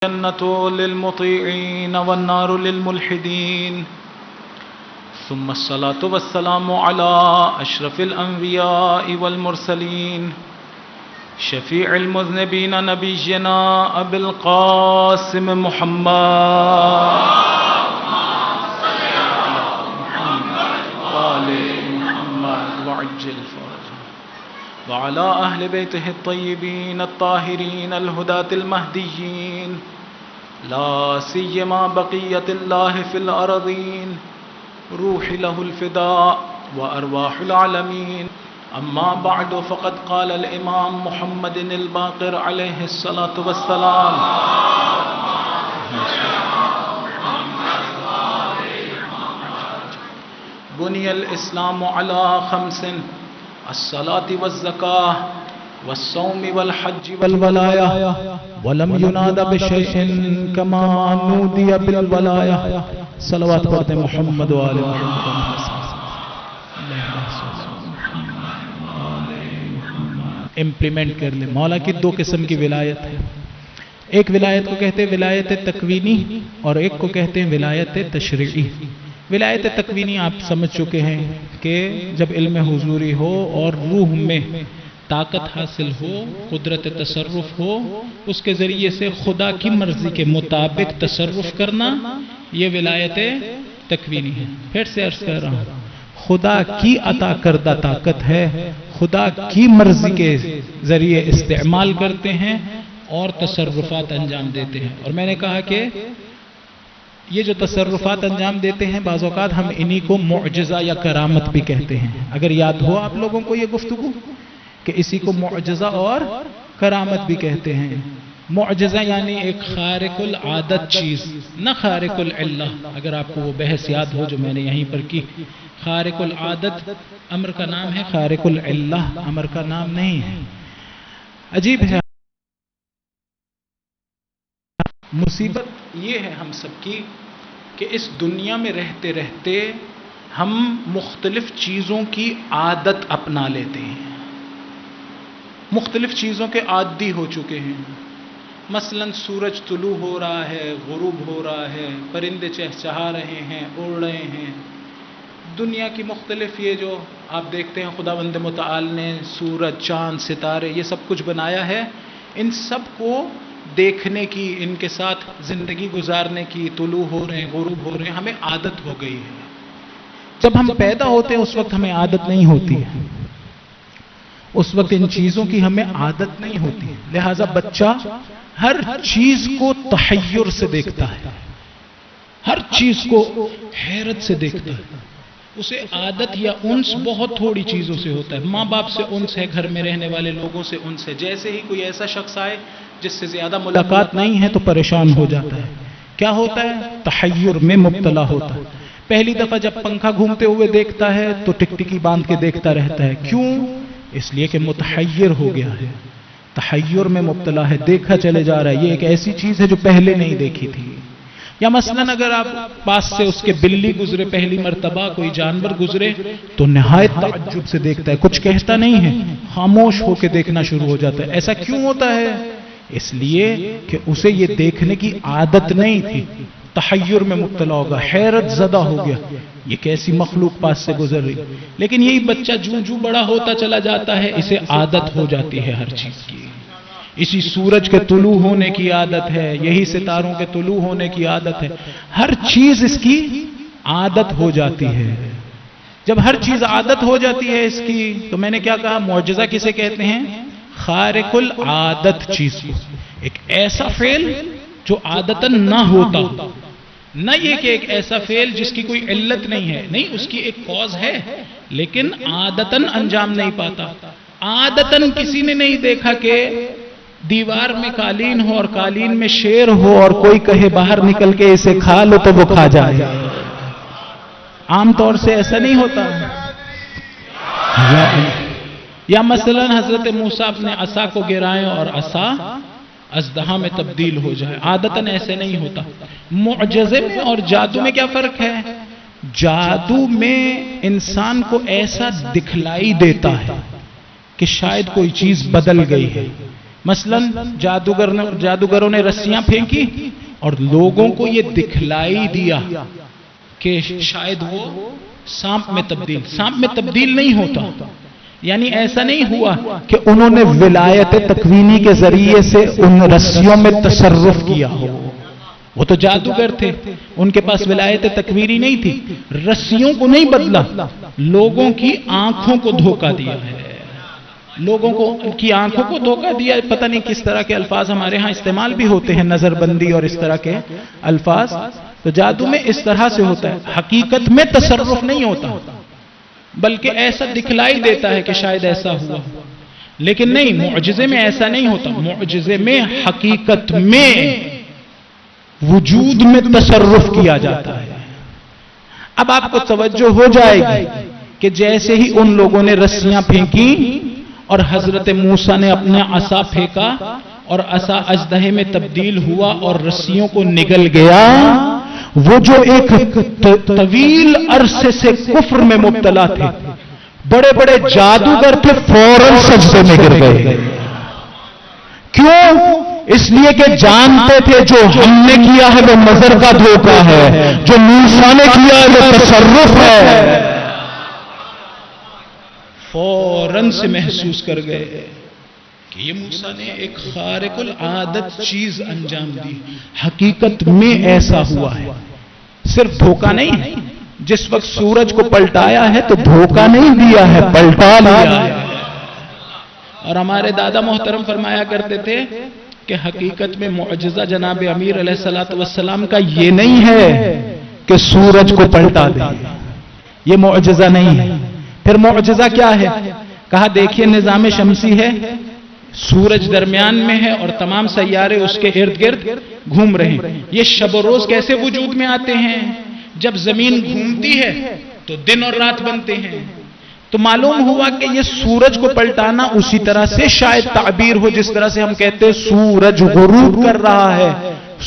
الجنة للمطيعين والنار للملحدين ثم الصلاة والسلام على أشرف الأنبياء والمرسلين شفيع المذنبين نبينا أبي القاسم محمد وآل محمد وعجل فرجه وعلى أهل بيته الطيبين الطاهرين الهداة المهديين لا سيما بقية الله في الأرضين روح له الفداء وأرواح العالمين. أما بعد فقد قال الإمام محمد الباقر عليه الصلاة والسلام بني الإسلام على خمس: الصلاة والزكاة والصوم والحج والولاية ولم يناد بشيء كما نودي بالولاية. صلوات پڑھتے محمد و آل محمد. امپلیمنٹ کر لیں. مولا کی دو قسم کی ولایت ہے. ایک ولایت کو کہتے ہیں ولایت تکوینی اور ایک کو کہتے ہیں ولایت تشریعی. ولایت تکوینی آپ سمجھ چکے ہیں کہ جب علم حضوری ہو اور روح میں طاقت حاصل ہو، قدرت تصرف ہو، اس کے ذریعے سے خدا کی مرضی کے مطابق تصرف کرنا، یہ ولایت تکوینی ہے. پھر سے عرض کر رہا ہوں، خدا کی عطا کردہ طاقت ہے، خدا کی مرضی کے ذریعے استعمال کرتے ہیں اور تصرفات انجام دیتے ہیں. اور میں نے کہا کہ یہ جو تصرفات انجام دیتے ہیں بعض اوقات ہم انہی کو معجزہ یا کرامت بھی کہتے ہیں. اگر یاد ہو آپ لوگوں کو یہ گفتگو کہ اسی کو معجزہ اور کرامت بھی کہتے ہیں. معجزہ یعنی ایک خارق العادت چیز، نہ خارق العلہ. اگر آپ کو وہ بحث یاد ہو جو میں نے یہیں پر کی، خارق العادت امر کا نام ہے، خارق العلہ امر کا نام نہیں ہے. عجیب ہے. مصیبت یہ ہے ہم سب کی کہ اس دنیا میں رہتے رہتے ہم مختلف چیزوں کی عادت اپنا لیتے ہیں، مختلف چیزوں کے عادی ہو چکے ہیں. مثلا سورج طلوع ہو رہا ہے، غروب ہو رہا ہے، پرندے چہچہا رہے ہیں، اڑ رہے ہیں. دنیا کی مختلف یہ جو آپ دیکھتے ہیں خداوند متعال نے سورج، چاند، ستارے یہ سب کچھ بنایا ہے، ان سب کو دیکھنے کی، ان کے ساتھ زندگی گزارنے کی، طلوع ہو رہے ہیں، غروب ہو رہے ہیں، ہمیں عادت ہو گئی ہے. جب ہم پیدا ہوتے ہیں اس وقت ہمیں عادت نہیں ہوتی ہے، اس وقت ان چیزوں کی ہمیں عادت نہیں ہوتی. لہذا بچہ ہر چیز کو تحیر سے دیکھتا ہے، ہر چیز کو حیرت سے دیکھتا ہے. اسے عادت یا انس بہت تھوڑی چیزوں سے ہوتا ہے. ماں باپ سے انس ہے، گھر میں رہنے والے لوگوں سے انس ہے. جیسے ہی کوئی ایسا شخص آئے جس سے زیادہ ملاقات نہیں ہے تو پریشان ہو جاتا ہے. کیا ہوتا ہے؟ تحیر میں مبتلا ہوتا ہے. پہلی دفعہ جب پنکھا گھومتے ہوئے دیکھتا ہے تو ٹکٹکی باندھ کے دیکھتا رہتا ہے. کیوں؟ اس لیے کہ متحیر ہو گیا ہے، تحیر میں مبتلا ہے، دیکھا چلے جا رہا ہے. یہ ایک ایسی چیز ہے جو پہلے نہیں دیکھی تھی. یا مثلا اگر آپ پاس سے اس کے بلی گزرے، پہلی مرتبہ کوئی جانور گزرے تو نہایت تعجب سے دیکھتا ہے، کچھ کہتا نہیں ہے، خاموش ہو کے دیکھنا شروع ہو جاتا ہے. ایسا کیوں ہوتا ہے؟ اس لیے کہ اسے یہ دیکھنے کی عادت نہیں تھی. تحیر میں مبتلا ہوگا، حیرت زدہ ہو گیا، یہ کیسی مخلوق پاس سے گزر رہی. لیکن یہی بچہ جو بڑا ہوتا چلا جاتا ہے اسے عادت ہو جاتی ہے ہر چیز کی. اسی سورج کے طلوع ہونے کی عادت ہے، یہی ستاروں کے طلوع ہونے کی عادت ہے. ہر چیز اس کی عادت ہو جاتی ہے. جب ہر چیز عادت ہو جاتی ہے اس کی تو میں نے کیا کہا، معجزہ کسے کہتے ہیں؟ خارق العادت چیز کو. ایک ایسا فعل جو عادتاً نہ ہوتا، نہ یہ کہ ایک ایسا فعل جس کی کوئی علت نہیں ہے، نہیں، اس کی ایک کاز ہے لیکن عادتاً انجام نہیں پاتا. عادتاً کسی نے نہیں دیکھا کہ دیوار میں قالین ہو اور قالین میں شیر ہو اور کوئی کہے باہر نکل کے اسے کھا لو تو وہ کھا جائے. عام طور سے ایسا نہیں ہوتا. یا مثلا حضرت موسیٰ اپنے عصا کو گرائیں اور عصا اژدہا میں تبدیل ہو جائے. عادتاً ایسے نہیں ہوتا. معجزے میں اور جادو میں کیا فرق ہے؟ جادو میں انسان کو ایسا دکھلائی دیتا ہے کہ شاید کوئی چیز بدل گئی ہے، مثلاً جادوگروں نے رسیاں پھینکی اور لوگوں کو یہ دکھلائی دیا کہ شاید وہ سانپ میں تبدیل نہیں ہوتا. یعنی ایسا نہیں ہوا کہ انہوں نے ولایت تکوینی کے ذریعے سے ان رسیوں میں تصرف کیا ہو. وہ تو جادوگر تھے، ان کے پاس ولایت تکوینی نہیں تھی. رسیوں کو نہیں بدلا، لوگوں کی آنکھوں کو دھوکہ دیا ہے. لوگوں کی آنکھوں کو دھوکہ دیا. پتہ نہیں کس طرح کے الفاظ ہمارے ہاں استعمال بھی ہوتے ہیں، نظر بندی اور اس طرح کے الفاظ. تو جادو میں اس طرح سے ہوتا ہے، حقیقت میں تصرف نہیں ہوتا، بلکہ ایسا دکھلائی دیتا ہے کہ شاید ایسا ہوا. لیکن نہیں، معجزے میں ایسا نہیں ہوتا. معجزے میں حقیقت میں وجود میں تصرف کیا جاتا ہے. اب آپ کو توجہ ہو جائے گی کہ جیسے ہی ان لوگوں نے رسیاں پھینکی اور حضرت موسیٰ نے اپنا عصا پھینکا اور عصا اژدہے میں تبدیل ہوا اور رسیوں کو نگل گیا، وہ جو ایک طویل عرصے سے کفر میں مبتلا تھے، بڑے بڑے جادوگر تھے، فوراً سجدے میں گر گئے. کیوں؟ اس لیے کہ جانتے تھے جو ہم نے کیا ہے وہ نظر کا دھوکہ ہے، جو موسیٰ نے کیا ہے وہ تصرف ہے. فوراً سے محسوس کر گئے کہ یہ موسیٰ نے ایک خارق العادت چیز انجام دی. حقیقت میں ایسا ہوا ہے، صرف دھوکہ نہیں ہے. جس وقت سورج کو پلٹایا ہے تو دھوکہ نہیں دیا ہے، پلٹا لیا ہے. اور ہمارے دادا محترم فرمایا کرتے تھے کہ حقیقت میں معجزہ جناب امیر علیہ السلام کا یہ نہیں ہے کہ سورج کو پلٹا دے، یہ معجزہ نہیں ہے. پھر معجزہ کیا ہے؟ کہا دیکھیے نظام شمسی ہے، سورج درمیان میں ہے اور تمام سیارے اس کے ارد گرد گھوم رہے ہیں. یہ شب و روز کیسے وجود میں آتے ہیں؟ جب زمین گھومتی ہے تو دن اور رات بنتے ہیں. تو معلوم ہوا کہ یہ سورج کو پلٹانا اسی طرح سے شاید تعبیر ہو جس طرح سے ہم کہتے ہیں سورج غروب کر رہا ہے،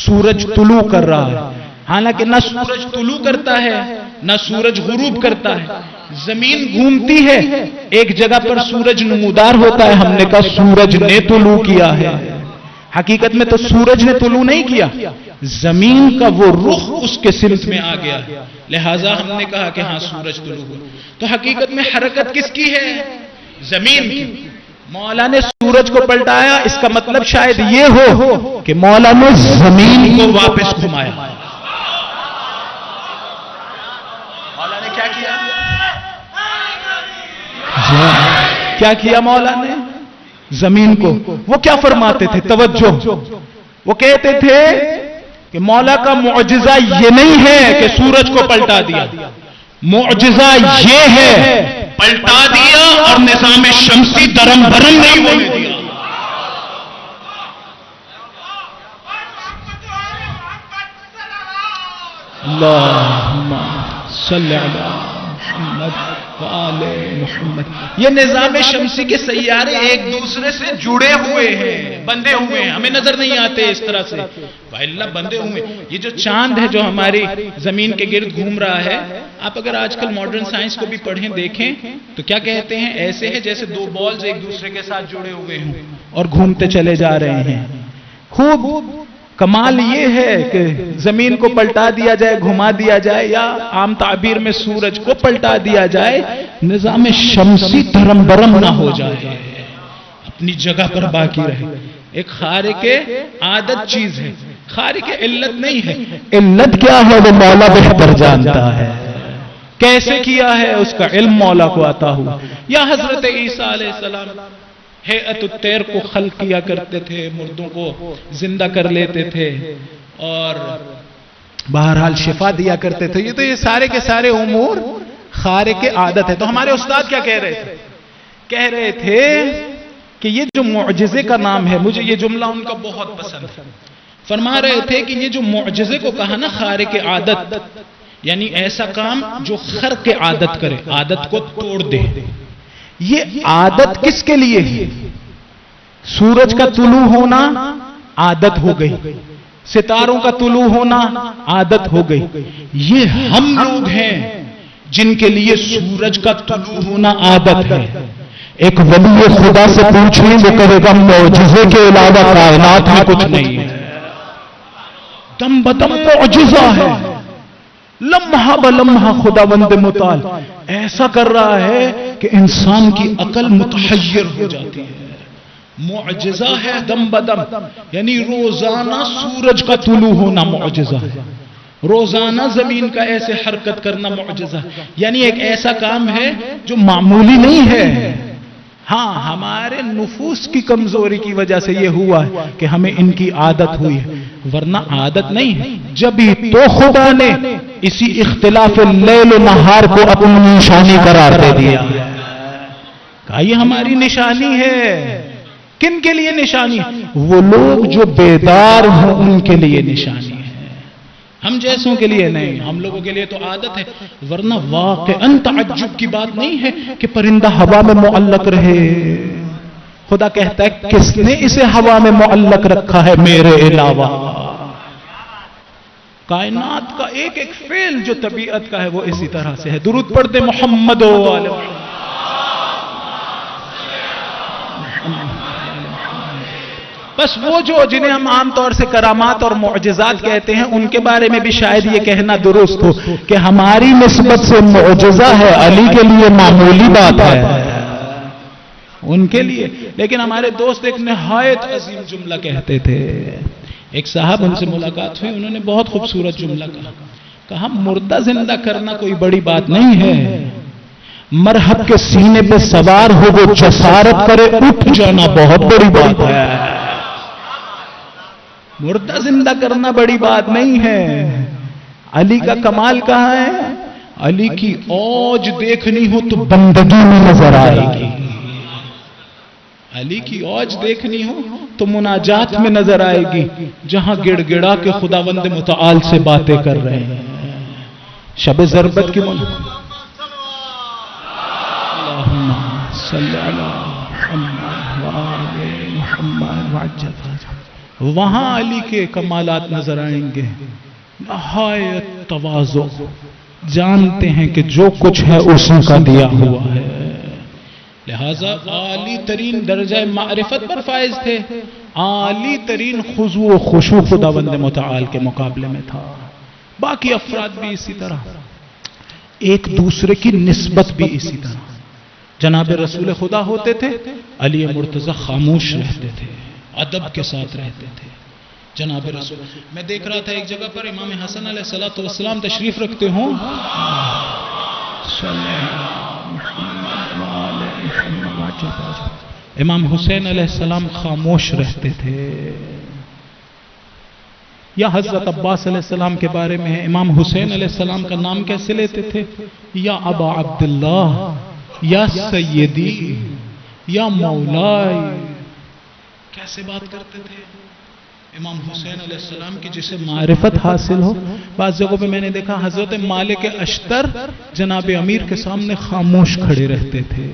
سورج طلوع کر رہا ہے. حالانکہ نہ سورج طلوع کرتا ہے نہ سورج غروب کرتا ہے. زمین گھومتی ہے، ایک جگہ پر سورج نمودار ہوتا ہے، ہم نے کہا سورج نے طلوع کیا ہے. حقیقت میں تو سورج نے طلوع نہیں کیا، زمین کا وہ رخ اس کے سمت میں آ گیا، لہٰذا ہم نے کہا کہ ہاں سورج طلوع ہوا. تو حقیقت میں حرکت کس کی ہے؟ زمین کی. مولا نے سورج کو پلٹایا، اس کا مطلب شاید یہ ہو کہ مولا نے زمین کو واپس گھمایا. مولا نے کیا کیا؟ کیا کیا مولا نے؟ زمین کو. وہ کیا فرماتے تھے؟ توجہ. وہ کہتے تھے کہ مولا کا معجزہ یہ نہیں ہے کہ سورج کو پلٹا دیا، معجزہ یہ ہے پلٹا دیا اور نظام شمسی درم برم نہیں ہونے دیا. اللہم صلی علی محمد وآل محمد. یہ نظام شمسی کے سیارے ایک دوسرے سے جڑے ہوئے ہیں، بندھے ہوئے ہیں، ہمیں نظر نہیں آتے اس طرح سے، اللہ بندھے ہوئے. یہ جو چاند ہے جو ہماری زمین کے گرد گھوم رہا ہے، آپ اگر آج کل ماڈرن سائنس کو بھی پڑھیں دیکھیں تو کیا کہتے ہیں؟ ایسے ہے جیسے دو بالز ایک دوسرے کے ساتھ جڑے ہوئے ہیں اور گھومتے چلے جا رہے ہیں. خوب کمال یہ ہے کہ زمین کو پلٹا دیا جائے، گھما دیا جائے، یا عام تعبیر میں سورج کو پلٹا دیا جائے، نظام شمسی دھرم برم نہ ہو جائے، اپنی جگہ پر باقی رہے. ایک خارق عادت چیز ہے، خارق علت نہیں ہے. علت کیا ہے وہ مولا بہتر جانتا ہے. کیسے کیا ہے اس کا علم مولا کو عطا ہوا. یا حضرت عیسیٰ علیہ السلام ہیئت الطیر کو خلق کیا کرتے تھے، مردوں کو زندہ کر لیتے تھے اور بہرحال شفا دیا کرتے تھے. یہ سارے کے سارے امور خارق عادت ہے. تو ہمارے استاد کیا کہہ رہے تھے؟ کہہ رہے تھے کہ یہ جو معجزے کا نام ہے، مجھے یہ جملہ ان کا بہت پسند ہے. فرما رہے تھے کہ یہ جو معجزے کو کہا نا خارق عادت، یعنی ایسا کام جو خرق عادت کرے، عادت کو توڑ دے. یہ عادت کس کے لیے ہے؟ سورج کا طلوع ہونا عادت ہو گئی، ستاروں کا طلوع ہونا عادت ہو گئی. یہ ہم لوگ ہیں جن کے لیے سورج کا طلوع ہونا عادت ہے. ایک ولی خدا سے پوچھیں وہ کہے گا معجزے کے علاوہ کائنات میں کچھ نہیں ہے، دم بدم معجزہ ہے، لمحہ بلمحہ خداوند متعال ایسا کر رہا ہے کہ انسان کی عقل متحیر ہو جاتی ہے۔ معجزہ ہے دم بدم، یعنی روزانہ سورج کا طلوع ہونا معجزہ ہے، روزانہ زمین کا ایسے حرکت کرنا معجزہ ہے، یعنی ایک ایسا کام ہے جو معمولی نہیں ہے۔ ہاں ہمارے نفوس کی کمزوری کی وجہ سے یہ ہوا ہے کہ ہمیں ان کی عادت ہوئی ہے، ورنہ عادت نہیں ہے۔ جبھی تو خدا نے اسی اختلاف لیل و نہار کو اپنی نشانی قرار دے دیا، کہا یہ ہماری نشانی ہے۔ کن کے لیے نشانی؟ وہ لوگ جو بیدار ہوں ان کے لیے نشانی ہے، ہم جیسوں کے لیے نہیں، ہم لوگوں کے لیے تو عادت ہے، ورنہ واقعاً تعجب کی بات نہیں ہے کہ پرندہ ہوا میں معلق رہے۔ خدا کہتا ہے کس نے اسے ہوا میں معلق رکھا ہے میرے علاوہ؟ کائنات کا ایک ایک فعل جو طبیعت کا ہے وہ اسی طرح سے ہے۔ درود پڑھتے محمد و آل محمد۔ بس وہ جو جنہیں ہم عام طور سے کرامات اور معجزات کہتے ہیں ان کے بارے میں بھی شاید یہ کہنا درست ہو کہ ہماری نسبت سے معجزہ ہے، علی کے لیے معمولی بات ہے ان کے لیے۔ لیکن ہمارے دوست ایک نہایت عظیم جملہ کہتے تھے، ایک صاحب ان سے ملاقات ہوئی، انہوں نے بہت خوبصورت جملہ کہا مردہ زندہ کرنا کوئی بڑی بات نہیں ہے، مرحب کے سینے پہ سوار ہو وہ جسارت کرے اٹھ جانا بہت بڑی بات ہے۔ مردہ زندہ کرنا بڑی بات نہیں ہے۔ علی کا کمال کہاں ہے؟ علی کی اوج دیکھنی ہو تو بندگی میں نظر آئے گی، علی کی اوج دیکھنی ہو تو مناجات میں نظر آئے گی، جہاں گڑ گڑا کے خداوند متعال سے باتیں کر رہے ہیں۔ شب ضربت کی اللہم صلی علی محمد وآل محمد وعجل، وہاں علی کے کمالات نظر آئیں گے، نہایت تواضع، جانتے ہیں کہ جو کچھ ہے اسی کا دیا ہوا ہے، لہذا عالی ترین درجہ معرفت پر فائز تھے، عالی ترین خضوع و خشوع خداوند متعال کے مقابلے میں تھا۔ باقی افراد بھی اسی طرح، ایک دوسرے کی نسبت بھی اسی طرح۔ جناب رسول خدا ہوتے تھے، علی مرتضی خاموش رہتے تھے، ادب کے ساتھ رہتے تھے۔ جناب رسول، میں دیکھ رہا تھا ایک جگہ پر امام حسن علیہ السلام تشریف رکھتے ہوں، امام حسین علیہ السلام خاموش رہتے تھے۔ یا حضرت عباس علیہ السلام کے بارے میں ہے، امام حسین علیہ السلام کا نام کیسے لیتے تھے؟ یا ابا عبداللہ، یا سیدی، یا مولائی، کیسے بات کرتے تھے امام حسین علیہ السلام کی، جسے معرفت حاصل ہو۔ بعض جگہوں پہ میں نے دیکھا حضرت مالک اشتر جناب امیر کے سامنے خاموش کھڑے رہتے تھے،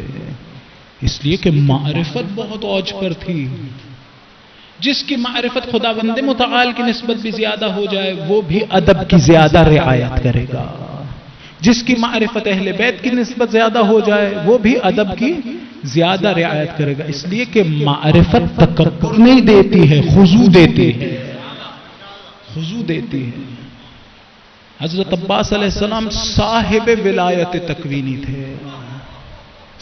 اس لیے کہ معرفت بہت اوج پر تھی۔ جس کی معرفت خداوند متعال کی نسبت بھی زیادہ ہو جائے وہ بھی ادب کی زیادہ رعایت کرے گا، جس کی معرفت اہل بیت کی نسبت زیادہ ہو جائے وہ بھی ادب کی زیادہ رعایت کرے گا، اس لیے کہ معرفت تکبر نہیں دیتی ہے، خضوع دیتی ہے، خضوع دیتی ہے۔ حضرت عباس علیہ السلام صاحب ولایت تکوینی تھے،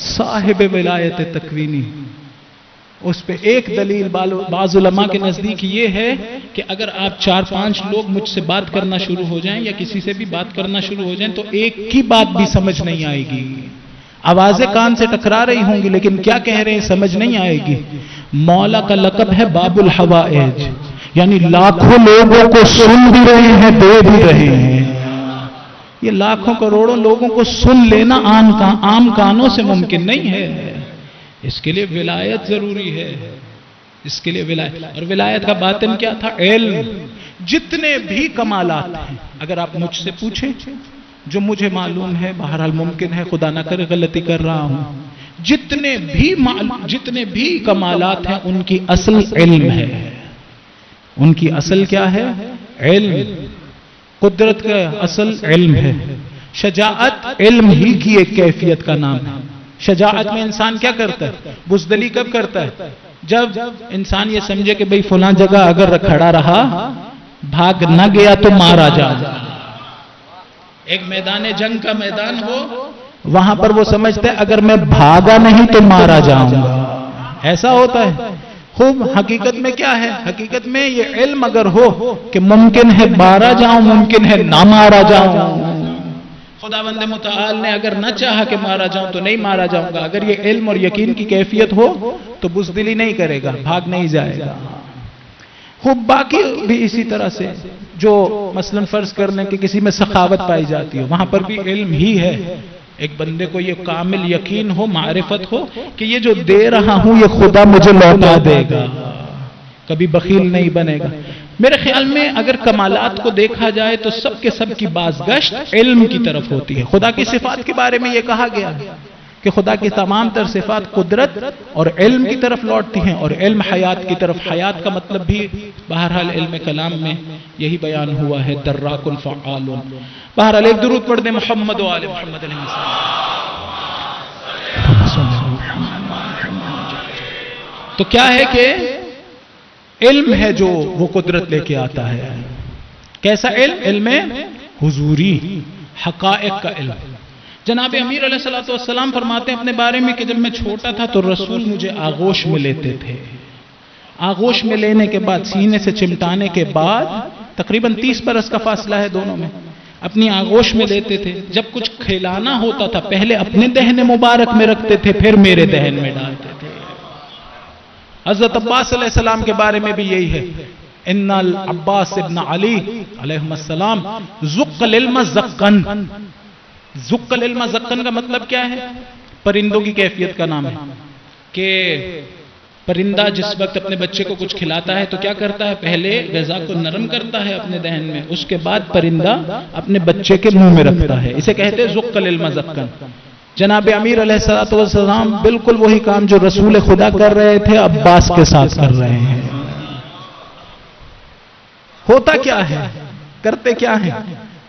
صاحب ولایت تکوینی۔ اس پہ ایک دلیل بعض علماء کے نزدیک یہ ہے کہ اگر آپ 4-5 لوگ مجھ سے بات کرنا شروع ہو جائیں یا کسی سے بھی بات کرنا شروع ہو جائیں تو ایک کی بات بھی سمجھ نہیں آئے گی، آوازیں کان سے ٹکرا رہی ہوں گی لیکن کیا کہہ رہے ہیں سمجھ نہیں آئے گی۔ مولا کا لقب ہے باب الحوائج، یعنی لاکھوں لوگوں کو سن بھی رہے ہیں دے بھی رہے ہیں۔ یہ لاکھوں کروڑوں لوگوں کو سن لینا عام کانوں سے ممکن نہیں ہے، اس کے لیے ولایت ضروری ہے، اس کے لیے ولایت۔ اور ولایت کا باطن کیا تھا؟ علم۔ جتنے بھی کمالات ہیں اگر آپ مجھ سے پوچھیں، جو مجھے معلوم ہے، بہرحال ممکن ہے خدا نہ کرے غلطی کر رہا ہوں، جتنے بھی کمالات ہیں ان کی اصل علم ہے۔ ان کی اصل کیا ہے؟ علم۔ قدرت کا اصل علم ہے، شجاعت علم ہی کی ایک کیفیت کا نام ہے۔ شجاعت میں انسان کیا کرتا ہے؟ بزدلی کب کرتا ہے؟ جب انسان یہ سمجھے کہ بھئی فلاں جگہ اگر کھڑا رہا بھاگ نہ گیا تو مارا جائے گا. ایک میدان جنگ کا میدان ہو وہاں پر وہ سمجھتے ہیں اگر میں بھاگا نہیں تو مارا جاؤں گا. ایسا ہوتا ہے. خوب حقیقت میں کیا ہے؟ حقیقت میں یہ علم اگر ہو کہ ممکن ہے مارا جاؤں ممکن ہے نہ مارا جاؤں. خداوند متعال نے اگر نہ چاہا کہ مارا جاؤں تو نہیں مارا جاؤں گا. اگر یہ علم اور یقین کی کیفیت ہو تو بزدلی نہیں کرے گا، بھاگ نہیں جائے گا. خوب باقی بھی اسی طرح سے جو مثلا فرض کرنے کہ کسی میں سخاوت پائی جاتی ہے وہاں پر بھی علم ہی ہے. ایک بندے کو یہ کامل یقین ہو، معرفت ہو کہ یہ جو دے رہا ہوں یہ خدا مجھے لوٹا دے گا، کبھی بخیل نہیں بنے گا. میرے خیال میں اگر کمالات کو دیکھا جائے تو سب کے سب کی بازگشت علم کی طرف ہوتی ہے. خدا کی صفات کے بارے میں یہ کہا گیا کہ خدا کی تمام تر صفات قدرت اور علم کی طرف لوٹتی ہیں، اور علم حیات کی طرف. حیات کا مطلب بھی بہرحال علم کلام میں یہی بیان ہوا ہے، دراک فعال. بہرحال ایک درود پڑھ دیں محمد و آل محمد علیہ السلام. تو کیا ہے کہ علم ہے جو وہ قدرت لے کے آتا ہے. کیسا علم؟ علم حضوری، حقائق کا علم. جناب امیر علیہ السلام فرماتے ہیں اپنے بارے میں کہ جب میں چھوٹا تھا تو رسول مجھے آغوش میں لیتے تھے. آغوش میں لینے کے بعد، سینے سے چمٹانے کے بعد، تقریباً 30 برس کا فاصلہ ہے دونوں میں، اپنی آغوش میں لیتے تھے. جب کچھ کھلانا ہوتا تھا پہلے اپنے دہن مبارک میں رکھتے تھے پھر میرے دہن میں ڈالتے تھے. حضرت عباس علیہ السلام کے بارے میں بھی یہی ہے. ان العباس ابن علی علیہ السلام زق العلم زقن. زق العلم زقن کا مطلب کیا ہے؟ پرندوں کی کیفیت کا نام ہے کہ پرندہ جس وقت اپنے بچے کو کچھ کھلاتا ہے تو کیا کرتا ہے؟ پہلے غذا کو نرم کرتا ہے اپنے دہن میں، اس کے بعد پرندہ اپنے بچے کے منہ میں رکھتا ہے. اسے کہتے ہیں زق العلم زقن. جناب امیر علیہ السلام بالکل وہی کام جو رسول خدا کر رہے تھے عباس کے ساتھ کر رہے ہیں. ہوتا کیا ہے؟ کرتے کیا ہیں؟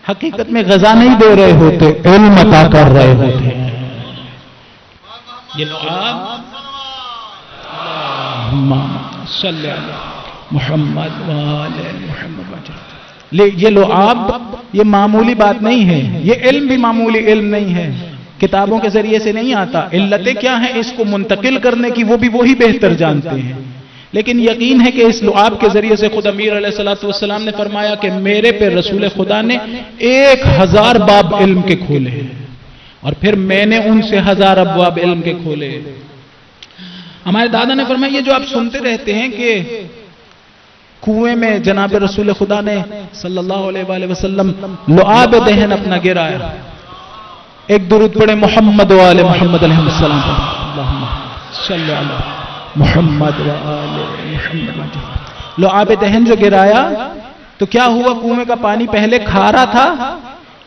حقیقت میں غذا نہیں دے رہے ہوتے، علم عطا کر رہے ہوتے. یہ لعاب صلی اللہ محمد وآلہ محمد. یہ لعاب یہ معمولی بات نہیں ہے. یہ علم بھی معمولی علم نہیں ہے، کتابوں کے ذریعے سے نہیں آتا. علتیں کیا ہیں اس کو منتقل کرنے کی وہ بھی وہی بہتر جانتے ہیں. لیکن یقین ہے کہ اس لعاب کے ذریعے سے خود امیر علیہ السلام نے فرمایا کہ میرے پہ رسول خدا نے 1000 باب علم کے کھولے اور پھر میں نے ان سے 1000 ابواب علم کے کھولے. ہمارے دادا نے فرمایا یہ جو آپ سنتے رہتے ہیں کہ کنویں میں جناب رسول خدا نے صلی اللہ علیہ وآلہ وسلم لعاب دہن اپنا گرایا. ایک درود پڑھے محمد و آل محمد علیہ السلام. اللہم صلی اللہ محمد و آل محمد. لعاب دہن جو گرایا تو کیا ہوا؟ کنویں کا پانی پہلے کھارا تھا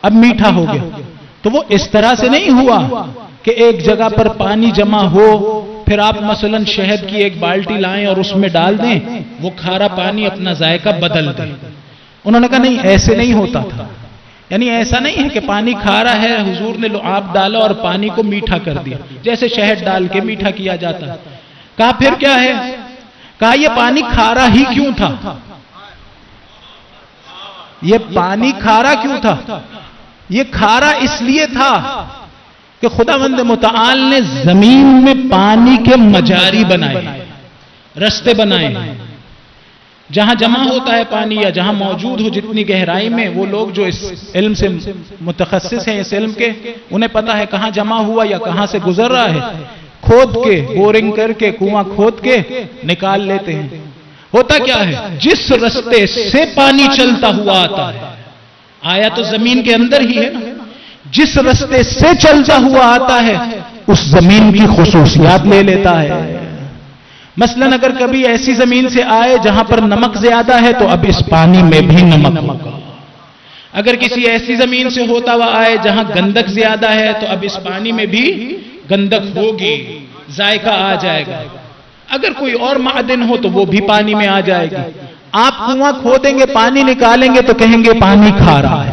اب میٹھا ہو گیا. تو وہ اس طرح سے نہیں ہوا کہ ایک جگہ پر پانی جمع ہو پھر آپ مثلا شہد کی ایک بالٹی لائیں اور اس میں ڈال دیں وہ کھارا پانی اپنا ذائقہ بدل دے. انہوں نے کہا نہیں ایسے نہیں ہوتا تھا. یعنی ایسا نہیں ہے کہ پانی کھارا ہے حضور نے لعاب ڈالا اور پانی کو میٹھا کر دیا جیسے شہد ڈال کے میٹھا کیا جاتا ہے. کہا پھر کیا ہے؟ کہا یہ پانی کھارا ہی کیوں تھا؟ یہ پانی کھارا کیوں تھا؟ یہ کھارا اس لیے تھا کہ خداوند متعال نے زمین میں پانی کے مجاری بنائے، رستے بنائے. جہاں جمع ہوتا ہے پانی یا جہاں موجود ہو جتنی گہرائی میں، وہ لوگ جو اس علم سے متخصص ہیں اس علم کے انہیں پتا ہے کہاں جمع ہوا یا کہاں سے گزر رہا ہے. کھود کے بورنگ کر کے کنواں کھود کے نکال لیتے ہیں. ہوتا کیا ہے؟ جس رستے سے پانی چلتا ہوا آتا ہے، آیا تو زمین کے اندر ہی ہے نا، جس رستے سے چلتا ہوا آتا ہے اس زمین کی خصوصیات لے لیتا ہے. مثلا اگر کبھی ایسی زمین سے آئے جہاں پر نمک زیادہ ہے تو اب اس پانی میں بھی نمک ہوگا. اگر کسی ایسی زمین سے ہوتا ہوا آئے جہاں گندک زیادہ ہے تو اب اس پانی میں بھی گندک ہوگی، ذائقہ آ جائے گا. اگر کوئی اور معدن ہو تو وہ بھی پانی میں آ جائے گی. آپ کنواں کھودیں گے پانی نکالیں گے تو کہیں گے پانی کھارا ہے.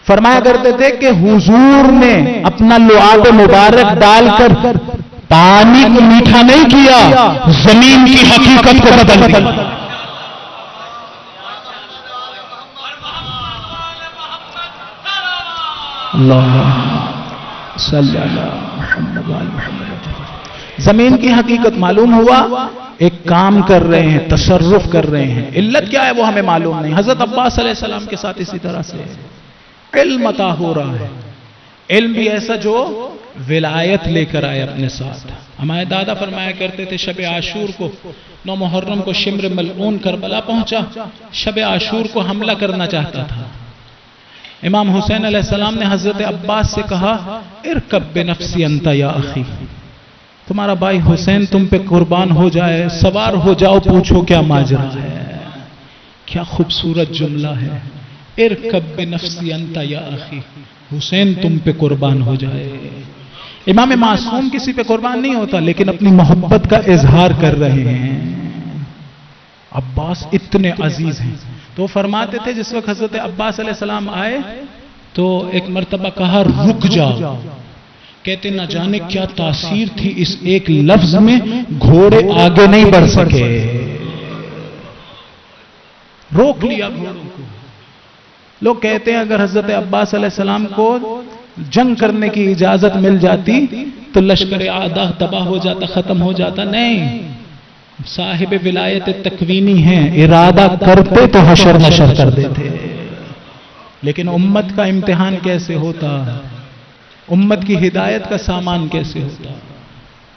فرمایا کرتے تھے کہ حضور نے اپنا لعاب مبارک ڈال کر پانی کو میٹھا نہیں کیا، زمین کی حقیقت کو بدل دیا۔ اللہ صلی اللہ محمد محمد۔ زمین کی حقیقت معلوم ہوا، ایک کام کر رہے ہیں، تصرف کر رہے ہیں، علت کیا ہے وہ ہمیں معلوم نہیں۔ حضرت عباس علیہ السلام کے ساتھ اسی طرح سے علم عطا ہو رہا ہے، علم بھی ایسا جو ولایت لے کر آئے اپنے ساتھ۔ ہمارے دادا فرمایا کرتے تھے شب عاشور کو 9 محرم کو شمر ملعون کربلا پہنچا، شب عاشور کو حملہ کرنا چاہتا تھا۔ امام حسین علیہ السلام نے حضرت عباس سے کہا ارکب بنفسی انت یا اخی، تمہارا بھائی حسین تم پہ قربان ہو جائے، سوار ہو جاؤ، پوچھو کیا ماجرا ہے۔ کیا خوبصورت جملہ ہے، ارکب بنفسی انت یا اخی، حسین تم پہ قربان ہو جائے۔ امام معصوم کسی پہ قربان نہیں ہوتا، لیکن اپنی محبت کا اظہار کر رہے ہیں۔ عباس اتنے عزیز ہیں تو فرماتے تھے جس وقت حضرت عباس علیہ السلام آئے تو ایک مرتبہ کہا رک جاؤ، کہتے نہ جانے کیا تاثیر تھی اس ایک لفظ میں، گھوڑے آگے نہیں بڑھ سکے، روک لیا گھوڑوں کو۔ لوگ کہتے ہیں اگر حضرت عباس علیہ السلام کو جنگ کرنے کی اجازت مل جاتی تو لشکر اعداء تباہ ہو جاتا، ختم ہو جاتا، نہیں، صاحب ولایت تکوینی ہیں، ارادہ کرتے تو حشر نشر کر دیتے۔ لیکن امت کا امتحان کیسے ہوتا، امت کی ہدایت کا سامان کیسے ہوتا؟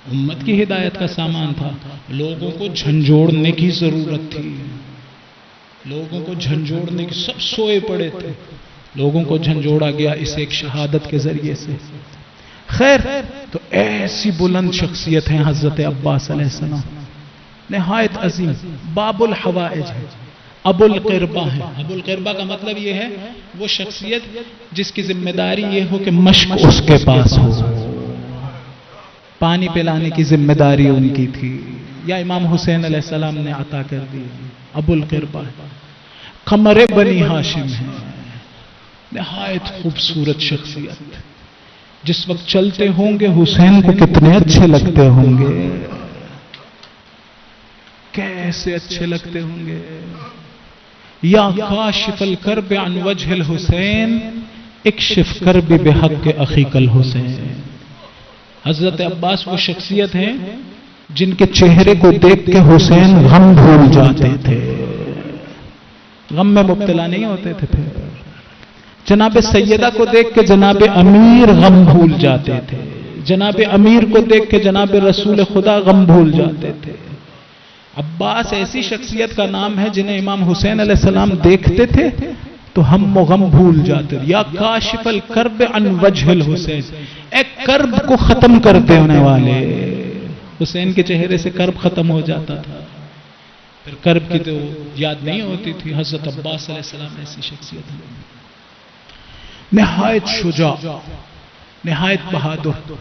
امت کی ہدایت کا سامان تھا، لوگوں کو جھنجھوڑنے کی ضرورت تھی، لوگوں کو جھنجھوڑنے کی، سب سوئے پڑے تھے، لوگوں کو جھنجھوڑا گیا اس ایک شہادت کے ذریعے سے۔ خیر، تو ایسی بلند شخصیت ہیں حضرت عباس علیہ السلام، نہایت عظیم، باب الحوائج ہے، ابو القربہ ہے۔ ابو القربہ کا مطلب یہ ہے وہ شخصیت جس کی ذمہ داری یہ ہو کہ مشق اس کے پاس ہو، پانی پلانے کی ذمہ داری ان کی تھی، یا امام حسین علیہ السلام نے عطا کر دی۔ ابو القربہ قمر بنی ہاشم ہے، نہایت خوبصورت شخصیت، جس وقت چلتے ہوں گے حسین کو کتنے اچھے لگتے ہوں گے، کیسے اچھے لگتے ہوں گے۔ یا کاشف الکرب عن وجہ الحسین اکشف کرب بحق اخیک الحسین۔ حضرت عباس وہ شخصیت ہیں جن کے چہرے کو دیکھ کے حسین غم بھول جاتے تھے، غم میں مبتلا نہیں ہوتے تھے۔ پھر جناب سیدہ کو دیکھ کے جناب امیر غم بھول جاتے تھے، جناب امیر کو دیکھ کے جناب رسول خدا غم بھول جاتے تھے۔ عباس ایسی شخصیت کا نام ہے جنہیں امام حسین علیہ السلام دیکھتے تھے تو ہم غم بھول جاتے۔ یا کاشف الکرب عن وجہ الحسین، ایک کرب کو ختم کرتے ہونے والے، حسین کے چہرے سے کرب ختم ہو جاتا تھا، پھر کرب کی تو یاد نہیں ہوتی تھی۔ حضرت عباس علیہ السلام ایسی شخصیت ہے، نہایت شجاع، نہایت بہادر۔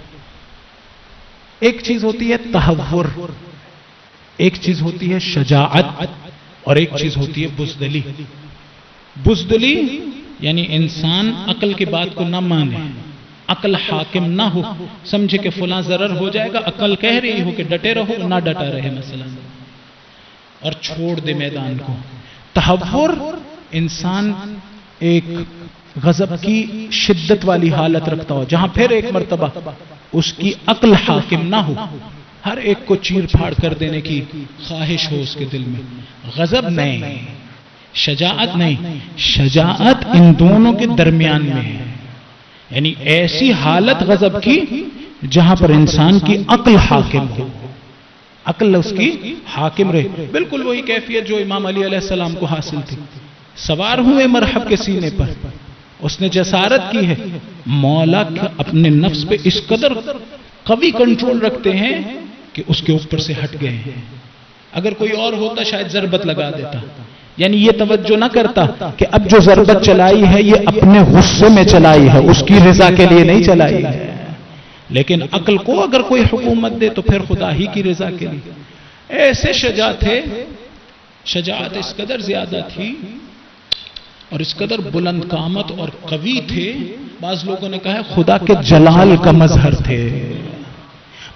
ایک چیز ہوتی ہے تہور، ایک چیز ہوتی ہے شجاعت، اور ایک چیز ہوتی ہے بزدلی۔ بزدلی یعنی انسان عقل کی بات کو نہ مانے، عقل حاکم نہ ہو، سمجھے کہ فلاں ضرر ہو جائے گا، عقل کہہ رہی ہو کہ ڈٹے رہو، نہ ڈٹا رہے مثلا، اور چھوڑ دے میدان کو۔ تہور انسان ایک غضب کی شدت والی حالت رکھتا ہو، جہاں پھر ایک مرتبہ اس کی عقل حاکم نہ ہو، ہر ایک کو چیر پھاڑ کر دینے کی خواہش ہو اس کے دل میں۔ غضب نہیں، شجاعت نہیں، شجاعت ان دونوں کے درمیان میں ہے، یعنی ایسی حالت غضب کی جہاں پر انسان کی عقل حاکم ہو، عقل اس کی حاکم رہے۔ بالکل وہی کیفیت جو امام علی علیہ السلام کو حاصل تھی، سوار ہوئے مرحب کے سینے پر، اس نے جسارت کی ہے۔ مولا اپنے نفس پہ اس قدر قوی کنٹرول رکھتے ہیں کہ اس کے اوپر سے ہٹ گئے ہیں۔ اگر کوئی اور ہوتا شاید ضربت لگا دیتا، یعنی یہ توجہ نہ کرتا کہ اب جو ضربت چلائی ہے یہ اپنے غصے میں چلائی ہے، اس کی رضا کے لیے نہیں چلائی ہے۔ لیکن عقل کو اگر کوئی حکومت دے تو پھر خدا ہی کی رضا کے لیے۔ ایسے شجاع تھے، شجاعت اس قدر زیادہ تھی، اور اس قدر بلند قامت اور قوی تھے، بعض لوگوں نے کہا خدا کے جلال کا مظہر تھے،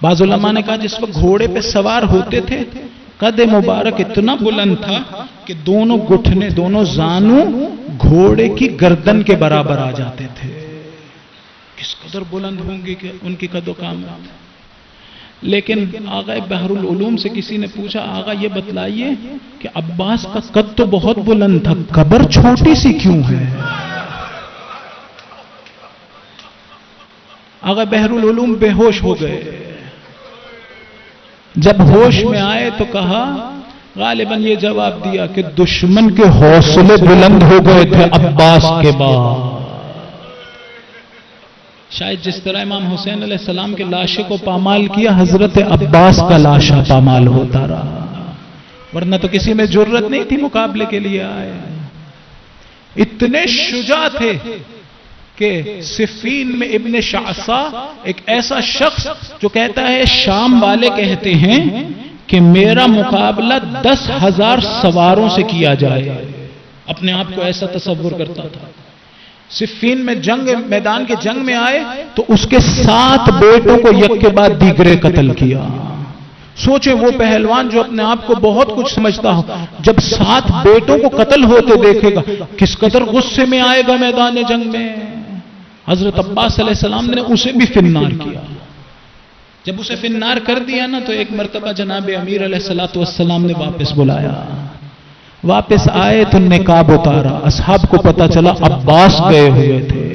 بعض علماء نے کہا جس وقت گھوڑے پہ سوار ہوتے تھے قد مبارک اتنا بلند تھا کہ دونوں گھٹنے، دونوں زانوں گھوڑے کی گردن کے برابر آ جاتے تھے. کس قدر بلند ہوں گے کہ ان کی قد و قامت. لیکن آقا بحر العلوم سے کسی نے پوچھا آقا یہ بتلائیے کہ عباس کا قد تو بہت بلند تھا، قبر چھوٹی سی کیوں ہے؟ آقا بحر العلوم بے ہوش ہو گئے. جب ہوش میں آئے تو کہا، غالباً یہ جواب دیا کہ دشمن کے حوصلے بلند ہو گئے تھے عباس کے بعد. شاید جس طرح امام حسین علیہ السلام کے لاشے کو پامال کیا، حضرت عباس کا لاشا پامال ہوتا رہا، ورنہ تو کسی میں جرت نہیں تھی مقابلے کے لیے آئے. اتنے شجاع تھے کہ صفین میں ابن شعثا ایک ایسا شخص جو کہتا ہے شام والے کہتے ہیں کہ میرا مقابلہ 10,000 سواروں سے کیا جائے، اپنے آپ کو ایسا تصور کرتا تھا. صفین میں میدان کے جنگ میں آئے تو اس کے 7 بیٹوں کو یک کے بعد دیگرے قتل کیا. سوچیں وہ پہلوان جو اپنے آپ کو بہت کچھ سمجھتا ہو، جب 7 بیٹوں کو قتل ہوتے دیکھے گا کس قدر غصے میں آئے گا میدان جنگ میں. حضرت عباس علیہ السلام نے اسے بھی فنار کیا. جب اسے فنار کر دیا نا تو ایک مرتبہ جناب امیر علیہ السلام نے واپس بلایا. واپس آئے تو نقاب اتارا، اصحاب کو پتا چلا عباس گئے ہوئے تھے.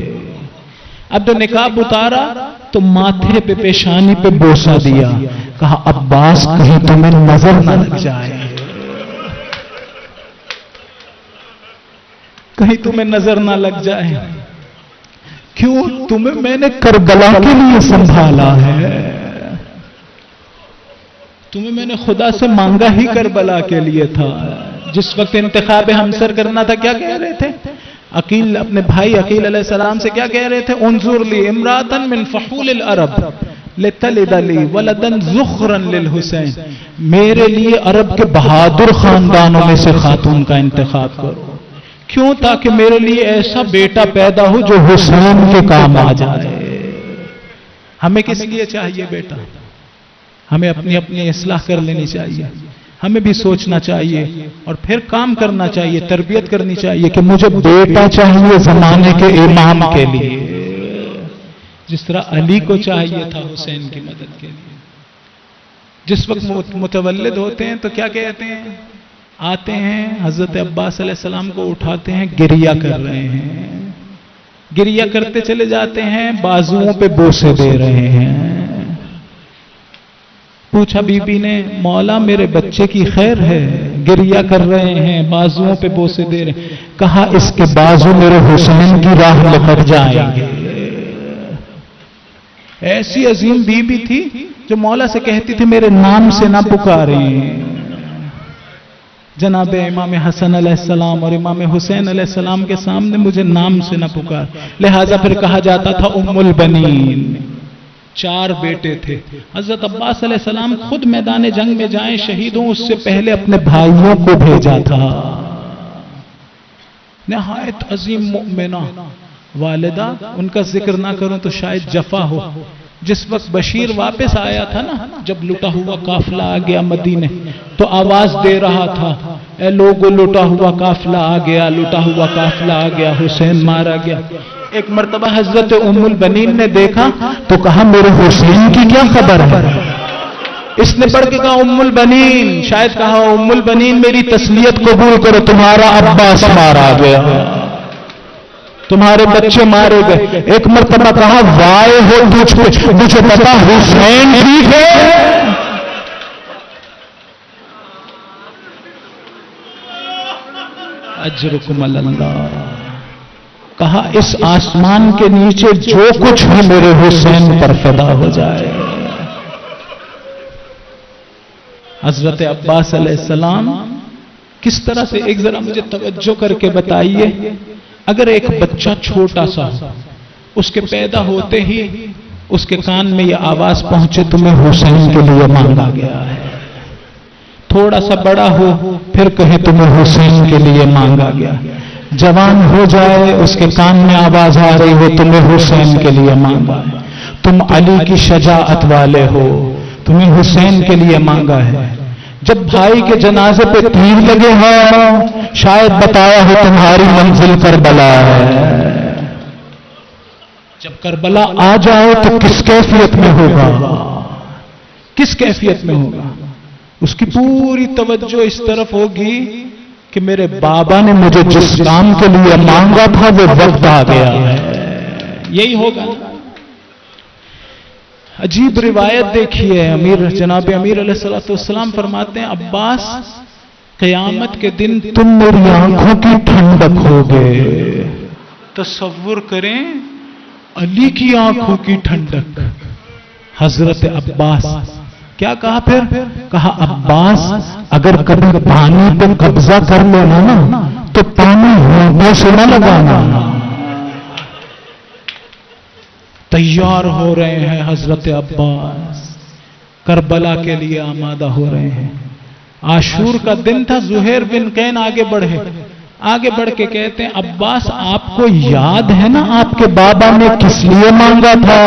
اب جو نقاب اتارا تو ماتھے پہ پیشانی پہ بوسہ دیا، کہا عباس کہیں تمہیں نظر نہ لگ جائے، کہیں تمہیں نظر نہ لگ جائے. کیوں؟ تمہیں میں نے کربلا کے لیے سنبھالا ہے، تمہیں میں نے خدا سے مانگا ہی کربلا کے لیے تھا. جس وقت انتخاب ہمسر کرنا تھا کیا کہہ رہے تھے؟ عقیل اپنے بھائی عقیل علیہ السلام سے کیا کہہ رہے تھے؟ انظر لی امراتن من فحول العرب لتلد لی ولدن ذخرا للحسین، میرے لیے عرب کے بہادر خاندانوں میں سے خاتون کا انتخاب کرو. کیوں؟ تاکہ میرے لیے ایسا بیٹا پیدا ہو جو حسین کے کام آ جائے. ہمیں کس لیے چاہیے بیٹا؟ ہمیں اپنی اپنی اصلاح کر لینی چاہیے. ہمیں بھی سوچنا چاہیے اور پھر کام کرنا چاہیے، تربیت کرنی چاہیے کہ مجھے بیٹا چاہیے زمانے کے امام کے لیے، جس طرح علی کو چاہیے تھا حسین کی مدد کے لیے. جس وقت متولد ہوتے ہیں تو کیا کہتے ہیں؟ آتے ہیں حضرت عباس علیہ السلام کو اٹھاتے ہیں، گریہ کر رہے ہیں، گریہ کرتے چلے جاتے ہیں، بازوؤں پہ بوسے دے رہے ہیں. پوچھا بی بی نے، مولا میرے بچے کی خیر ہے، گریہ کر رہے ہیں، بازوؤں پہ بوسے دے رہے ہیں. کہا اس کے بازو میرے حسین کی راہ میں لپٹ جائیں گے. ایسی عظیم بی بی تھی جو مولا سے کہتی تھی میرے نام سے نہ پکاریں. جناب امام حسن علیہ السلام اور امام حسین علیہ السلام کے سامنے مجھے نام سے نہ پکار. لہذا پھر کہا جاتا تھا ام البنین. 4 بیٹے تھے. حضرت عباس علیہ السلام خود میدان جنگ میں جائیں شہیدوں اس سے پہلے اپنے بھائیوں کو بھیجا تھا. نہایت عظیم مؤمنہ والدہ، ان کا ذکر نہ کروں تو شاید جفا ہو. جس وقت بشیر واپس آیا تھا نا، جب لٹا ہوا قافلہ آ گیا مدینے، تو آواز دے رہا تھا اے لوگو لٹا ہوا قافلہ آ گیا، لٹا ہوا قافلہ آ گیا، حسین مارا گیا. ایک مرتبہ حضرت ام البنین نے دیکھا تو کہا میرے حسین کی کیا خبر ہے؟ اس نے پڑھ کے کہا ام البنین، شاید کہا ام البنین میری تسلیت قبول کرو، تمہارا عباس مارا گیا، تمہارے بچے مارے گئے. ایک مرتبہ کہا وائے ہو تجھ پہ، مجھے پتا حسین ٹھیک ہے. اجرکم اللہ. کہا اس آسمان کے نیچے جو کچھ ہے میرے حسین پر فدا ہو جائے. حضرت عباس علیہ السلام کس طرح سے، ایک ذرا مجھے توجہ کر کے بتائیے، اگر ایک بچہ چھوٹا سا اس کے پیدا ہوتے ہی اس کے کان میں یہ آواز پہنچے تمہیں حسین کے لیے مانگا گیا ہے، تھوڑا سا بڑا ہو پھر کہے تمہیں حسین کے لیے مانگا گیا، جوان ہو جائے اس کے کان میں آواز آ رہی ہو تمہیں حسین کے لیے مانگا ہے، تم علی کی شجاعت والے ہو، تمہیں حسین کے لیے مانگا ہے۔ جب بھائی کے جنازے پہ تیر لگے ہیں شاید بتایا ہو تمہاری منزل کربلا ہے، جب کربلا آ جائے تو کس کیفیت میں ہوگا، کس کیفیت میں ہوگا؟ اس کی پوری توجہ اس طرف ہوگی کہ میرے بابا نے مجھے جس کام کے لیے مانگا تھا وہ وقت آ گیا ہے، یہی ہوگا۔ عجیب روایت دیکھیے، جناب امیر علیہ الصلوۃ والسلام فرماتے ہیں عباس قیامت کے دن تم میری آنکھوں کی ٹھنڈک ہوگے۔ تصور کریں علی کی آنکھوں کی ٹھنڈک، حضرت عباس کیا کہا پھر؟ کہا عباس اگر کبھی پانی پہ قبضہ کر لینا نا تو پانی ہونٹوں سے نہ لگانا۔ تیار ہو رہے ہیں حضرت عباس، کربلا کے لیے آمادہ ہو رہے ہیں۔ عاشور کا دن تھا، زہیر بن قین آگے بڑھ کے کہتے ہیں عباس آپ کو یاد ہے نا آپ کے بابا نے کس لیے مانگا تھا؟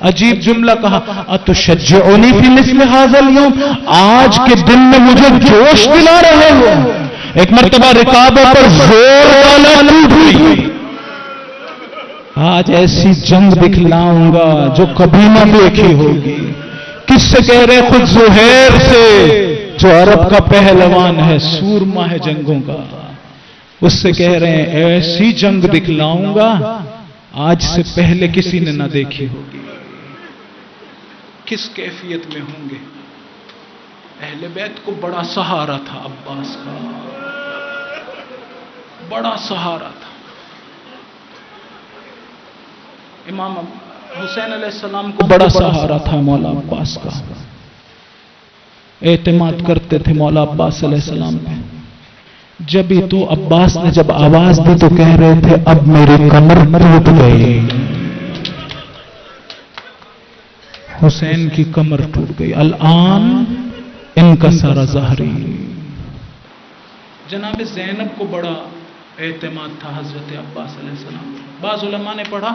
عجیب جملہ کہا اتشجعنی فی مثل ھذا اليوم، آج کے دن میں مجھے جوش دلا رہے ہو۔ ایک مرتبہ رکابوں پر زور ڈالا ٹوٹ گئی، آج ایسی جنگ دکھلاؤں گا جو کبھی نہ دیکھی ہوگی۔ کس سے کہہ رہے؟ خود زہیر سے جو عرب کا پہلوان ہے، سورما ہے جنگوں کا، اس سے کہہ رہے ہیں ایسی جنگ دکھلاؤں گا آج سے پہلے کسی نے نہ دیکھی ہوگی۔ کس کیفیت میں ہوں گے؟ اہل بیت کو بڑا سہارا تھا عباس کا، بڑا سہارا تھا۔ امام حسین علیہ السلام کو بڑا سہارا تھا مولا عباس کا، اعتماد کرتے تھے مولا عباس علیہ السلام پہ۔ جب ہی تو عباس نے جب آواز دی تو کہہ رہے تھے اب میری کمر ٹوٹ گئی، حسین کی کمر ٹوٹ گئی، الآن ان کا سارا ظاہری۔ جناب زینب کو بڑا اعتماد تھا حضرت عباس علیہ السلام۔ بعض علماء نے پڑھا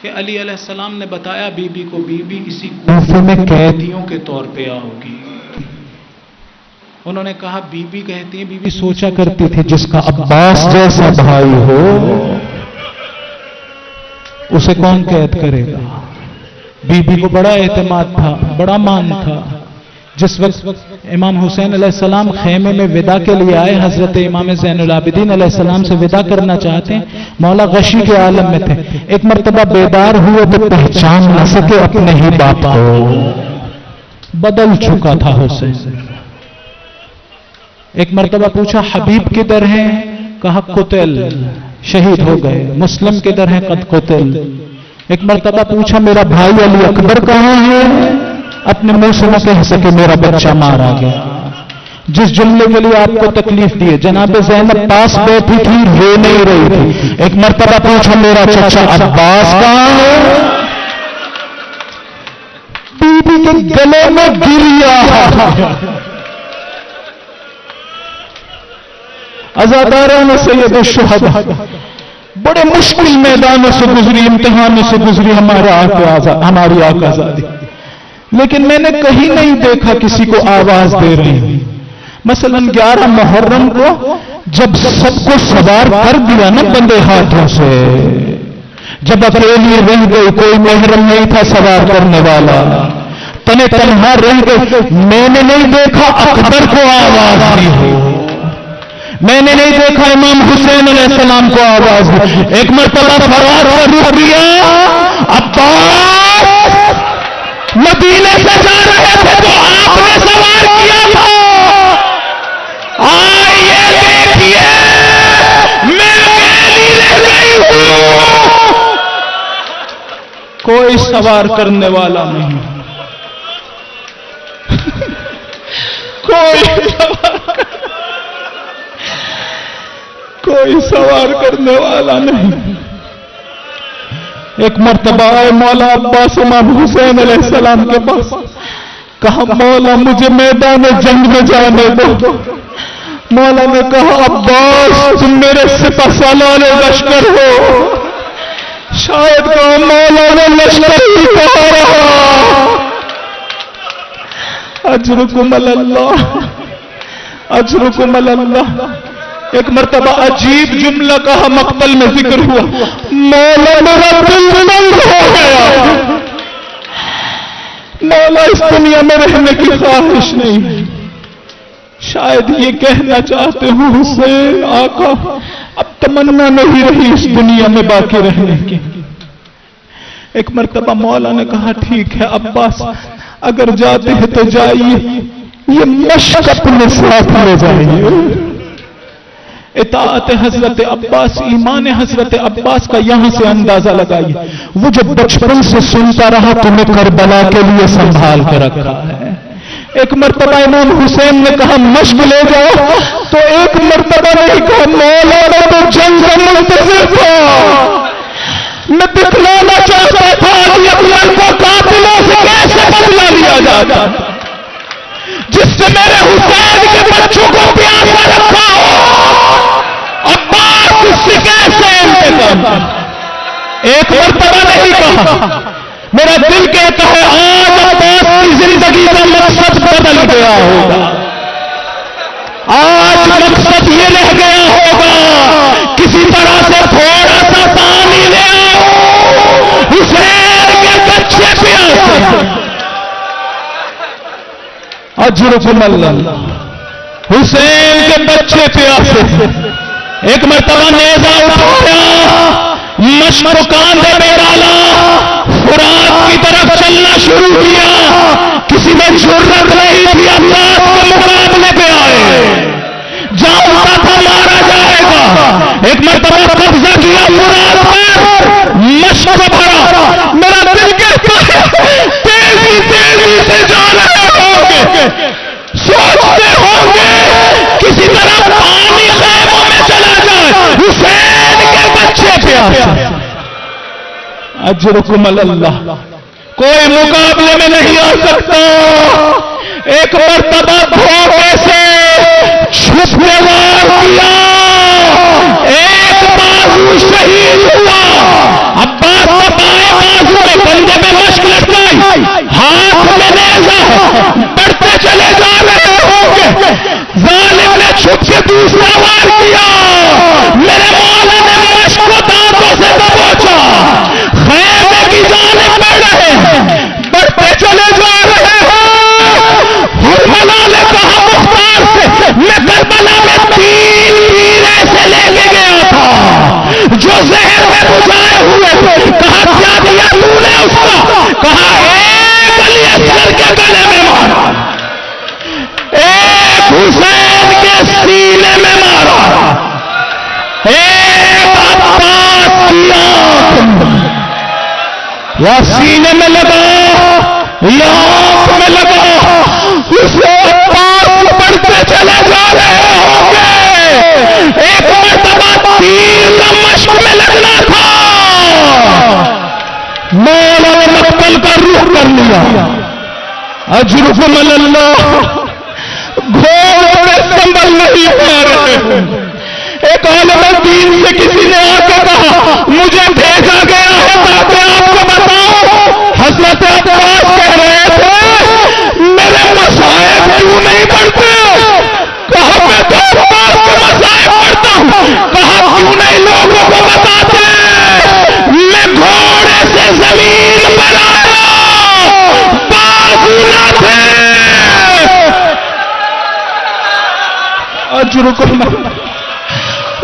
کہ علی علیہ السلام نے بتایا بی بی کو بی بی اسی کوفے میں قیدیوں کے طور پہ آؤگی۔ انہوں نے کہا بی بی کہتی ہیں، بی بی سوچا کرتی تھی جس کا عباس جیسا بھائی ہو اسے کون قید کرے گا۔ بی بی کو بڑا اعتماد تھا، بڑا مان تھا۔ جس وقت امام حسین علیہ السلام خیمے میں ودا کے لیے آئے، حضرت امام زین العابدین علیہ السلام سے ودا کرنا چاہتے ہیں، مولا غشی کے عالم میں تھے۔ ایک مرتبہ بیدار ہوئے تو پہچان نہ سکے اپنے ہی باپ کو، بدل چکا تھا حسین۔ ایک مرتبہ پوچھا حبیب کدھر ہیں؟ کہا قتل، شہید ہو گئے۔ مسلم کدھر ہیں؟ قد قتل۔ ایک مرتبہ پوچھا میرا بھائی علی اکبر کہاں ہے؟ اپنے منہ سے نہ کہہ سکے میرا بچہ مارا گیا۔ جس جملے کے لیے آپ کو تکلیف دی، جناب زینب پاس بیٹھی تھی، رو نہیں رہی تھی۔ ایک مرتبہ پوچھا میرا چچا عباس کہاں ہے؟ بی بی کے گلے میں گریا۔ عزاداران سید الشہداء بڑے مشکل میدانوں سے گزری، امتحانوں سے گزری ہماری آقا آزادی، لیکن میں نے کہیں نہیں دیکھا کسی کو آواز دے رہی۔ مثلا 11 محرم کو جب سب کو سوار کر دیا نا بندے ہاتھوں سے، جب اکیلی رہ گئی، کوئی محرم نہیں تھا سوار کرنے والا، تنے تنہا رہ گئی، میں نے نہیں دیکھا اکبر کو آواز دی ہو، میں نے نہیں دیکھا امام حسین علیہ السلام کو آواز دی۔ ایک مرتبہ فرار ہو رک گیا، عباس مدینے سے جا رہے تھے تو آپ نے سوار کیا تھا، آئیے دیکھیے میں اکیلی رہ گئی ہوں، کوئی سوار کرنے والا نہیں، کوئی سوار کرنے والا نہیں۔ ایک مرتبہ آئے مولا عباس امام حسین علیہ السلام کے پاس، کہا مولا مجھے میدان جنگ میں جانے دو۔ مولا نے کہا عباس تم میرے سپہ سالار لشکر ہو. شاید کہا مولا نے لشکر ہی کہا رہا. اجرکم اللہ اجرکم اللہ. ایک مرتبہ عجیب جملہ کہا مقتل میں ذکر ہوا. مولا میرا دل تنگ ہو گیا. مولا اس دنیا میں رہنے کی خواہش نہیں. شاید یہ کہنا چاہتے ہوں حسین آقا اب تمنا نہیں رہی اس دنیا میں باقی رہنے کی. ایک مرتبہ مولا نے کہا ٹھیک ہے عباس اگر جاتے ہیں تو جائیے, یہ مشق اپنے ساتھ لے جائیے. اطاعت حضرت عباس, ایمان حضرت عباس کا یہاں سے اندازہ لگائیے. وہ جو بچپن سے سنتا رہا تمہیں کربلا کے لیے سنبھال کر رکھا ہے. ایک مرتبہ امام حسین نے کہا مشق لے جاؤ تو ایک مرتبہ نہیں کہا مولا نے تو جنگ کا منتظر تھا. میں دکھلانا چاہتا تھا کہ اپنے کو قاتلوں سے کیسے بدلا لیا جاتا جس سے میرے حسین کے بچوں کو پیاسا رکھا ہو. عباس اس سے کیسے انتقام. ایک مرتبہ نہیں کہا. میرا دل کہتا ہے آج عباس کی زندگی کا مقصد بدل گیا ہوگا. آج مقصد یہ رہ گیا ہوگا کسی طرح سے تھوڑا سا پانی لے آؤ حسین کے بچے پیاسے. اجرکم اللہ. حسین کے بچے پیاسے. ایک مرتبہ نیزہ اٹھایا مشق کاندھے میں ڈالا فرات کی طرف چلنا شروع کیا. کسی میں جرأت نہیں تھی عباس کے مقابلے پہ آئے. جانتا تھا مارا جائے گا. ایک مرتبہ قبضہ کیا فرات پر مشق بھرا. میرا دل کہتا ہے تیزی تیزی سے جا رہے ہوں گے, سوچتے ہوں گے کسی طرح پانی خیموں میں چلا جائے. حسین کے بچے پیاسے. اجرکم اللہ. کوئی مقابلے میں نہیں آ سکتا. ایک مرتبہ دھوکے سے چھپ کے وار کیا. ایک بازو شہید ہوا. عباس کا بائیں بازو میں کندھے میں مشق لٹکائی, ہاتھ میں نیزہ, بڑھتے چلے جا رہے ہوں گے. ظالم نے چھپ کے دوسرا وار کیا. میرے مولا نے مشق کو دانتوں سے دبوچا. خیمے کی جانب بڑھ رہے ہیں, بڑھتے چلے جا رہے ہیں. حرملا نے کہا مختار سے میں کربلا میں 3 تیر ایسے لے کے گیا تھا جو زہر میں بجھائے ہوئے تھے. کہا کیا دیا تو نے اس کا؟ کہا ایک علی اصغر کے گلے میں مارا, ایک حسین کے سینے میں مارا, ایک عباس کی آنکھ یا سینے میں لگا یا آنکھ میں لگا. اسے عباس بڑھتے چلے جا رہے ہوں گے. ایک مرتبہ تیر کا مشق میں لگنا تھا. مولا نے مقتل کا رخ کر لیا. اجرکم اللہ. گھوڑے سنبھل نہیں پا رہے ہیں. ایک عالم دین سے کسی نے آ کے کہا مجھے بھیجا گیا ہے تاکہ آپ کو بتاؤ. حضرت عباس کہہ رہے تھے میرے مصائب کیوں نہیں پڑھتے. کہا میں تو عباس کے مصائب پڑھتا ہوں. کہا کیوں نہیں لوگوں کو بتاتے. میں گھوڑے سے زمین پر آیا, بازو نہ تھے. اجرکم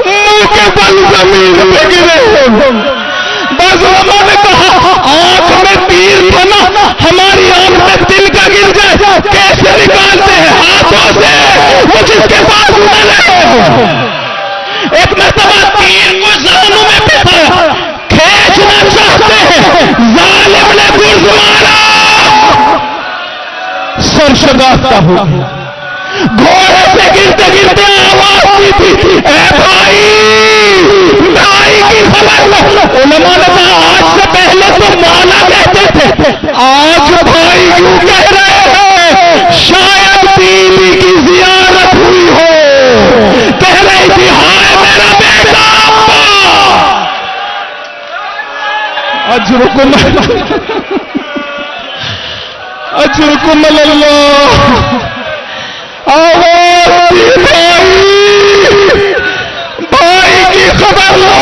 منہ کے بل زمین پہ گرے. بازو نے کہا آنکھ میں تیر تھا نا, ہماری آنکھ میں دل کا گر جائے کیسے نکالتے ہیں ہاتھوں سے, وہ جس کے پاس ڈالے. ایک مرتبہ تیر کو زانوں میں پھنسایا, کھینچنا چاہتے ہیں, ظالم نے گرز مارا, سر شگافتہ ہو گیا. گھوڑے سے گرتے گرتے آواز کی تھی اے بھائی, بھائی کی خبر. علماء نے کہا آج سے پہلے تو مولا کہتے تھے, آج بھائی کیوں کہہ رہے ہیں. شاید بیوی کی زیارت ہوئی ہو. اجرکم اجرکم اللہ. آواز بھائی کی خبر لو.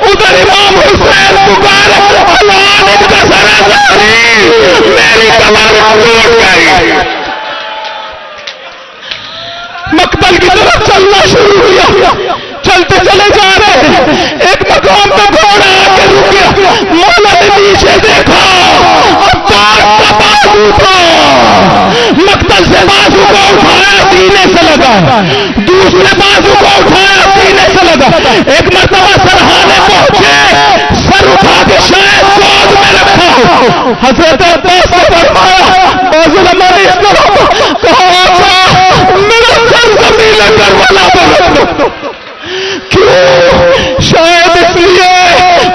ادھر امام حسین پکار اللہ کا سراسری میری کمر ٹوٹ گئی. مقتل کی طرف چلنا شروع کیا. چلتے چلے جا رہے ہیں. ایک مقام پہ گھوڑا آ کے رک گیا. مولا نے نیچے دیکھا عباس کا بازو تھا. مقتل سے بازو کو اٹھایا سینے سے لگا. دوسرے بازو کو اٹھایا سینے سے لگا. ایک مرتبہ سرحانے پہنچے. سر اٹھا کے شاید گود میں رکھا. حضرت عباس نے فرمایا بازو ہمارے اس طرح کہا میرا سر زمین کر والا بولو. کیوں؟ شاید اس لیے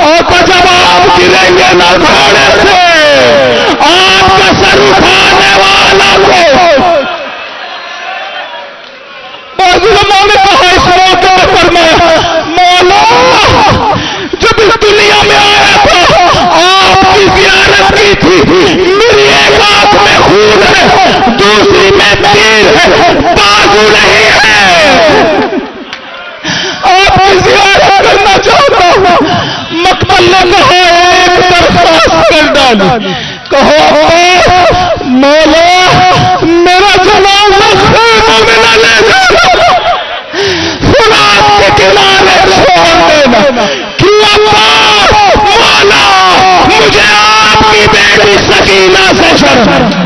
آقا جب آپ گریں گے نہ گھوڑے سے آپ کا سر اٹھانے والا کو. بعض علماء نے کہا اس موقع میں فرمایا مولا جب اس دنیا میں آیا تھا آپ کی زیارت کی تھی. میری ایک آنکھ میں خون ہے دوسری میں تیر ہے بازو نہیں ہے. آپ کی زیارت کرنا چاہتا ہوں. مقبل نے کہا ایک درخواست کر ڈالی. کہو مولا میرا جنازہ خیموں میں نہ لے جانا فرات کے کنارے چھوڑ دینا. کیوں مولا مجھے آپ کی بیٹی سکینہ سے شرم